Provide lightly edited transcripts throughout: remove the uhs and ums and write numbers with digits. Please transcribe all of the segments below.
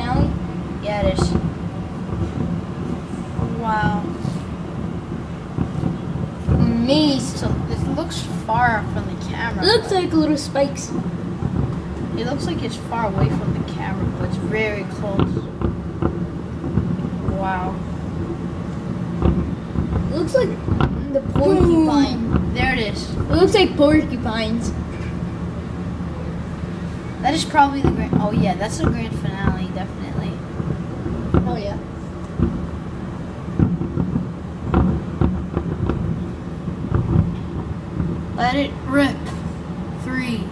finale? Yeah, it is. Wow. Amazing. So it looks far from the camera. It looks like little spikes. It looks like it's far away from the camera, but it's very close. Wow. It looks like the porcupine. There it is. It looks like porcupines. That is probably the grand. Oh yeah, that's the grand finale, definitely. Oh yeah. Let it rip. 3,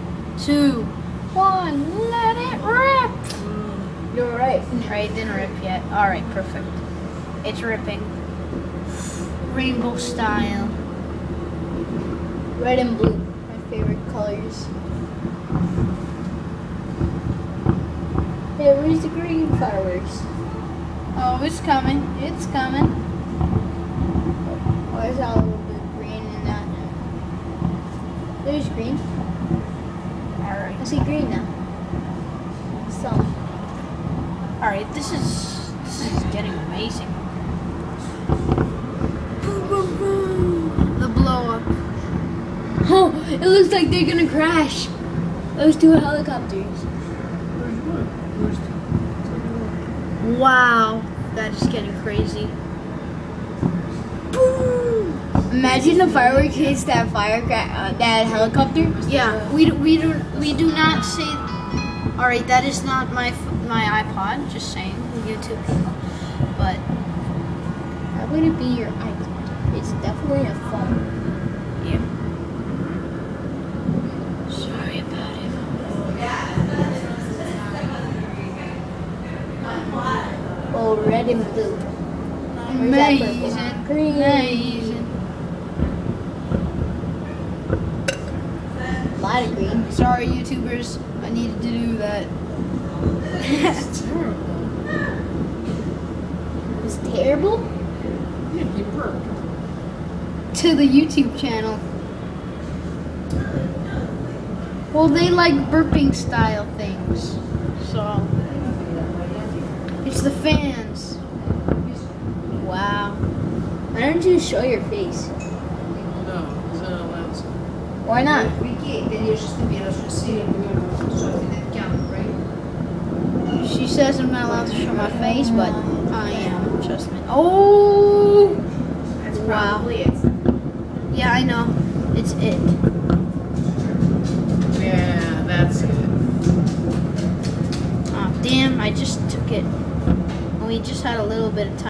2, 1. Let it rip. You're right. Alright, it didn't rip yet. Alright, perfect. It's ripping. Rainbow style. Red and blue, my favorite colors. Hey, where's the green fireworks? Oh, it's coming. It's coming. Oh, there's a little bit of green in that. There's green. Alright. I see green now. Some. Alright, this is getting amazing. The blow up. Oh, it looks like they're gonna crash. Those two helicopters. Wow, that is getting crazy. Boom! Imagine the firework hits that that helicopter. Yeah, we do not say. All right, that is not my iPod. Just saying, YouTube people. But How would it be your iPod? It's definitely a phone. yeah. Sorry about it. Oh, red and blue. Where's that purple? Amazing. Green. Amazing. A lot of green. Sorry, YouTubers. I needed to do that. It's terrible. It's terrible. Yeah, you burped. To the YouTube channel. Well, they like burping style things. So it's the fans. Wow. Why don't you show your face? No, it's not allowed to. Why not? She says I'm not allowed to show my face, but I am. Trust me. Oh! That's Wow. probably it. Yeah, I know. It's it. Yeah, that's it. Oh, damn, I just took it. We just had a little bit of time.